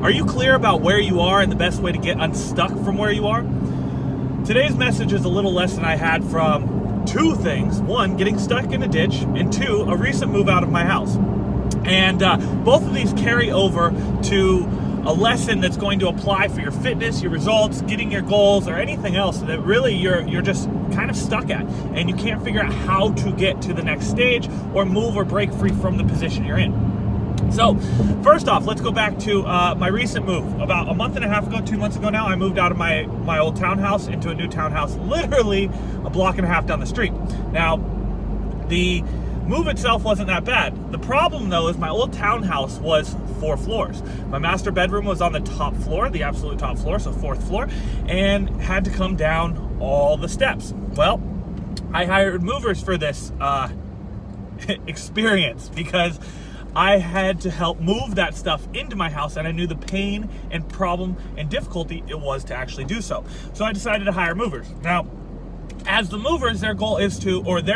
Are you clear about where you are and the best way to get unstuck from where you are? Today's message is a little lesson I had from two things. One, getting stuck in a ditch, and two, a recent move out of my house. And both of these carry over to a lesson that's going to apply for your fitness, your results, getting your goals, or anything else that really you're just kind of stuck at, and you can't figure out how to get to the next stage or move or break free from the position you're in. So, first off, let's go back to my recent move. About a month and a half ago, 2 months ago now, I moved out of my old townhouse into a new townhouse, literally a block and a half down the street. Now, the move itself wasn't that bad. The problem, though, is my old townhouse was 4 floors. My master bedroom was on the top floor, the absolute top floor, so 4th floor, and had to come down all the steps. Well, I hired movers for this experience because I had to help move that stuff into my house, and I knew the pain and problem and difficulty it was to actually do so. So I decided to hire movers. Now, as the movers, their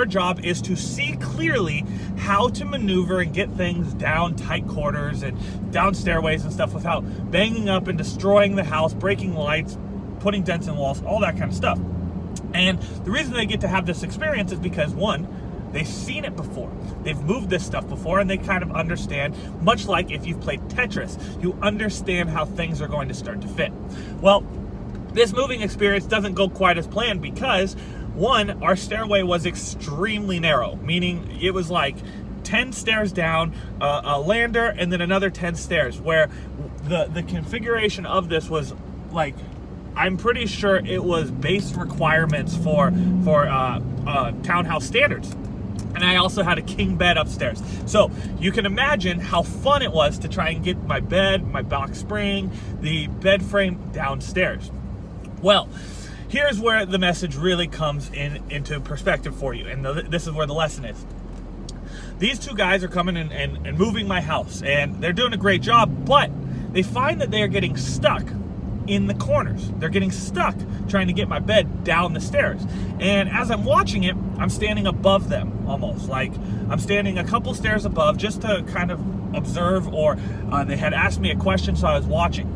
job is to see clearly how to maneuver and get things down tight corridors and down stairways and stuff without banging up and destroying the house, breaking lights, putting dents in walls, all that kind of stuff. And the reason they get to have this experience is because, one, they've seen it before. They've moved this stuff before, and they kind of understand, much like if you've played Tetris, you understand how things are going to start to fit. Well, this moving experience doesn't go quite as planned because, one, our stairway was extremely narrow, meaning it was like 10 stairs down, a lander, and then another 10 stairs, where the configuration of this was like, I'm pretty sure it was base requirements for townhouse standards. And I also had a king bed upstairs. So you can imagine how fun it was to try and get my bed, my box spring, the bed frame downstairs. Well, here's where the message really comes into perspective for you. And this is where the lesson is. These two guys are coming in and moving my house, and they're doing a great job, but they find that they are getting stuck in the corners. They're getting stuck trying to get my bed down the stairs. And as I'm watching it, I'm standing above them almost. Like I'm standing a couple stairs above just to kind of observe, or they had asked me a question, so I was watching.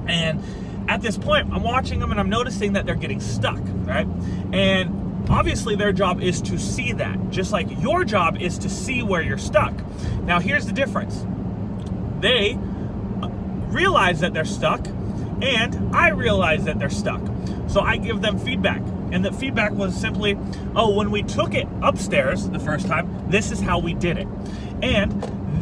And at this point, I'm watching them and I'm noticing that they're getting stuck, right? And obviously their job is to see that, just like your job is to see where you're stuck. Now here's the difference. They realize that they're stuck, and I realize that they're stuck. So I give them feedback. And the feedback was simply, oh, when we took it upstairs the first time, this is how we did it. And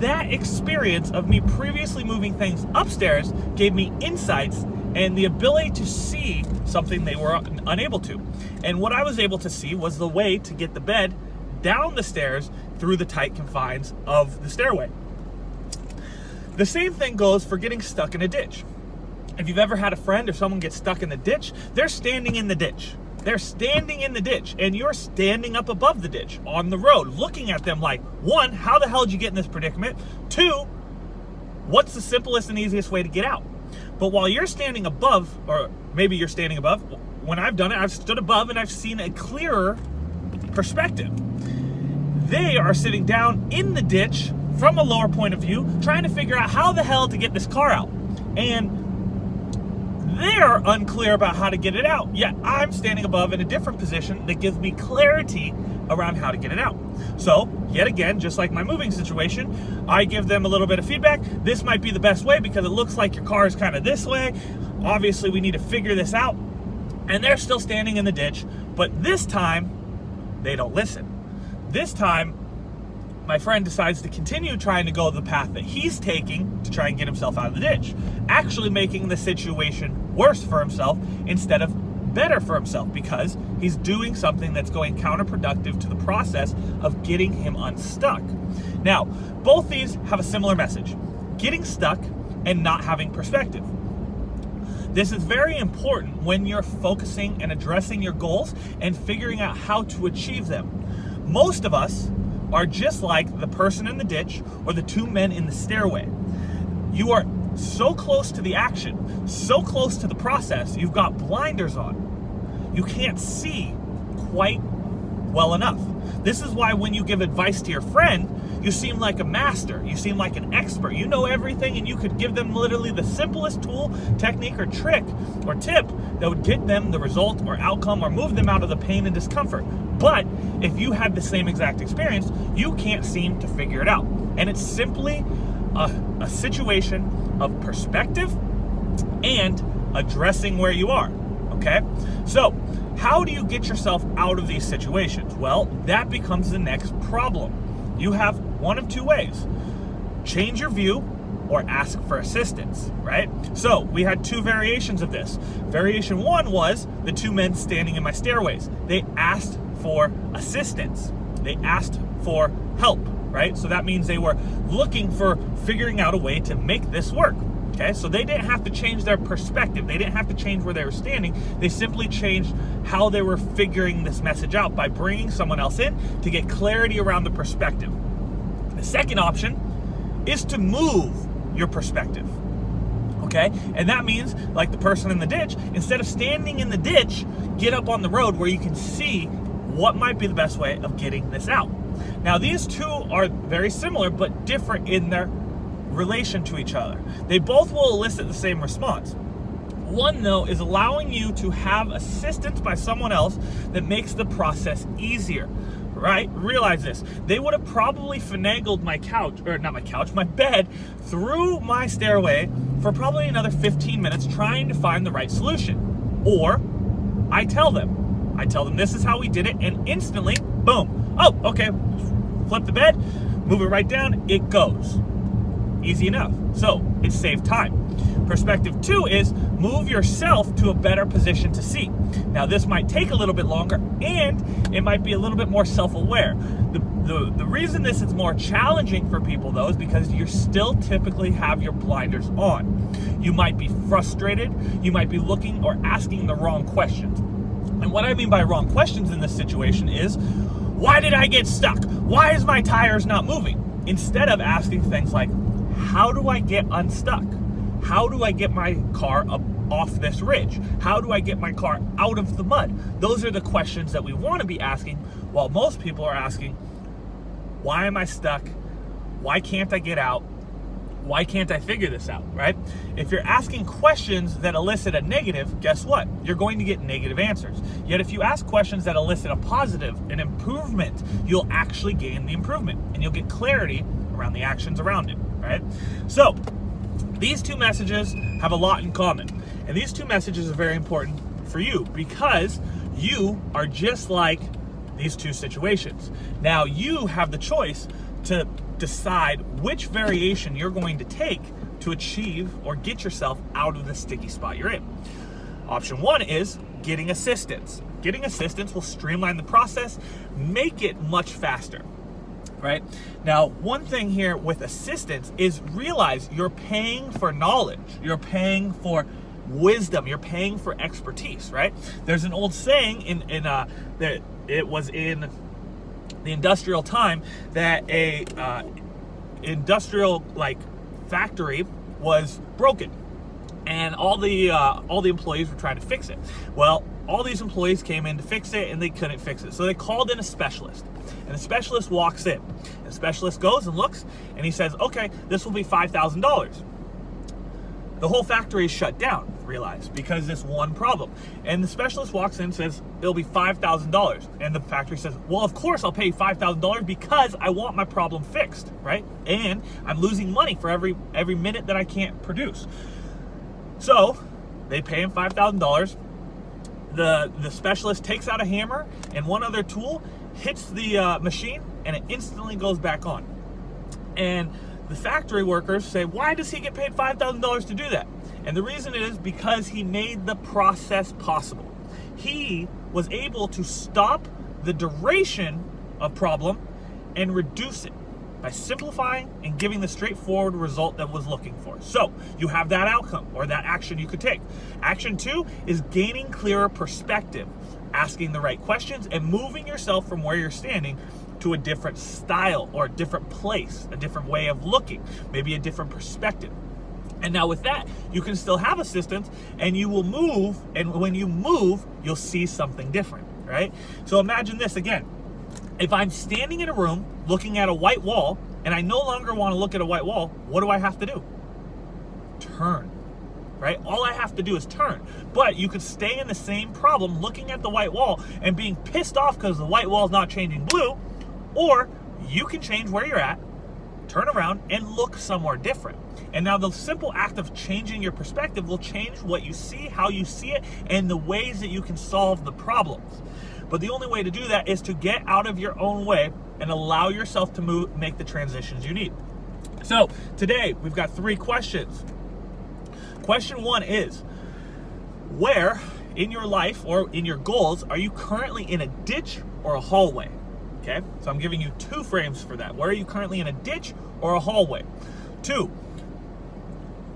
that experience of me previously moving things upstairs gave me insights and the ability to see something they were unable to. And what I was able to see was the way to get the bed down the stairs through the tight confines of the stairway. The same thing goes for getting stuck in a ditch. If you've ever had a friend or someone get stuck in the ditch, they're standing in the ditch. They're standing in the ditch, and you're standing up above the ditch on the road, looking at them like, one, how the hell did you get in this predicament? Two, what's the simplest and easiest way to get out? But while you're standing above, or maybe you're standing above, when I've done it, I've stood above and I've seen a clearer perspective. They are sitting down in the ditch from a lower point of view, trying to figure out how the hell to get this car out. And they're unclear about how to get it out, yet I'm standing above in a different position that gives me clarity around how to get it out. So, yet again, just like my moving situation, I give them a little bit of feedback. This might be the best way because it looks like your car is kind of this way. Obviously, we need to figure this out. And they're still standing in the ditch, but this time, they don't listen. This time, my friend decides to continue trying to go the path that he's taking to try and get himself out of the ditch, actually making the situation worse for himself instead of better for himself, because he's doing something that's going counterproductive to the process of getting him unstuck. Now, both these have a similar message: getting stuck and not having perspective. This is very important when you're focusing and addressing your goals and figuring out how to achieve them. Most of us are just like the person in the ditch or the two men in the stairway. You are so close to the action, so close to the process, you've got blinders on. You can't see quite well enough. This is why when you give advice to your friend, You seem like a master. You seem like an expert. You know everything, and you could give them literally the simplest tool, technique, or trick or tip that would get them the result or outcome or move them out of the pain and discomfort. But if you had the same exact experience, you can't seem to figure it out. And it's simply a situation of perspective and addressing where you are, okay? So how do you get yourself out of these situations? Well, that becomes the next problem. You have one of two ways: change your view or ask for assistance, right? So we had two variations of this. Variation one was the two men standing in my stairways. They asked for assistance. They asked for help, right? So that means they were looking for figuring out a way to make this work. Okay, so they didn't have to change their perspective. They didn't have to change where they were standing. They simply changed how they were figuring this message out by bringing someone else in to get clarity around the perspective. The second option is to move your perspective. Okay, and that means, like the person in the ditch, instead of standing in the ditch, get up on the road where you can see what might be the best way of getting this out. Now, these two are very similar but different in their relation to each other. They both will elicit the same response. One, though, is allowing you to have assistance by someone else that makes the process easier, right? Realize this. They would have probably finagled my bed through my stairway for probably another 15 minutes trying to find the right solution. Or I tell them this is how we did it, and instantly, boom. Oh, okay. Flip the bed, move it right down, it goes. Easy enough. So it saved time. Perspective two is move yourself to a better position to see. Now, this might take a little bit longer, and it might be a little bit more self-aware. The reason this is more challenging for people, though, is because you still typically have your blinders on. You might be frustrated. You might be looking or asking the wrong questions. And what I mean by wrong questions in this situation is, why did I get stuck? Why is my tires not moving? Instead of asking things like, how do I get unstuck? How do I get my car up off this ridge? How do I get my car out of the mud? Those are the questions that we want to be asking, while most people are asking, why am I stuck? Why can't I get out? Why can't I figure this out, right? If you're asking questions that elicit a negative, guess what? You're going to get negative answers. Yet if you ask questions that elicit a positive, an improvement, you'll actually gain the improvement, and you'll get clarity around the actions around it, right? So these two messages have a lot in common, and these two messages are very important for you because you are just like these two situations. Now you have the choice to decide which variation you're going to take to achieve or get yourself out of the sticky spot you're in. Option one is getting assistance. Getting assistance will streamline the process, make it much faster. Right? Now, one thing here with assistance is realize you're paying for knowledge. You're paying for wisdom. You're paying for expertise, right? There's an old saying that it was in the industrial time that a industrial factory was broken, and all the employees were trying to fix it. Well, all these employees came in to fix it, and they couldn't fix it. So they called in a specialist, and the specialist walks in. The specialist goes and looks, and he says, okay, this will be $5,000. The whole factory is shut down, realize, because this one problem. And the specialist walks in and says, it'll be $5,000. And the factory says, well, of course I'll pay you $5,000 because I want my problem fixed, right? And I'm losing money for every minute that I can't produce. So they pay him $5,000. The specialist takes out a hammer and one other tool, hits the machine, and it instantly goes back on. And the factory workers say, why does he get paid $5,000 to do that? And the reason is because he made the process possible. He was able to stop the duration of problem and reduce it by simplifying and giving the straightforward result that was looking for. So you have that outcome or that action you could take. Action two is gaining clearer perspective, asking the right questions and moving yourself from where you're standing to a different style or a different place, a different way of looking, maybe a different perspective. And now with that, you can still have assistance and you will move, and when you move, you'll see something different, right? So imagine this again. If I'm standing in a room looking at a white wall and I no longer want to look at a white wall, what do I have to do? Turn, right? All I have to do is turn. But you could stay in the same problem looking at the white wall and being pissed off because the white wall is not changing blue, or you can change where you're at, turn around, and look somewhere different. And now the simple act of changing your perspective will change what you see, how you see it, and the ways that you can solve the problems. But the only way to do that is to get out of your own way and allow yourself to make the transitions you need. So today we've got 3 questions. Question 1 is, where in your life or in your goals are you currently in a ditch or a hallway? Okay, so I'm giving you 2 frames for that. Where are you currently in a ditch or a hallway? 2,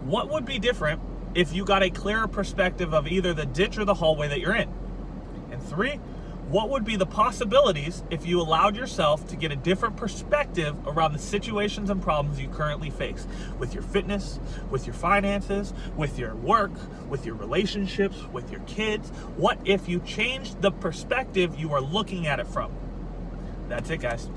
what would be different if you got a clearer perspective of either the ditch or the hallway that you're in? And 3, what would be the possibilities if you allowed yourself to get a different perspective around the situations and problems you currently face with your fitness, with your finances, with your work, with your relationships, with your kids? What if you changed the perspective you are looking at it from? That's it, guys.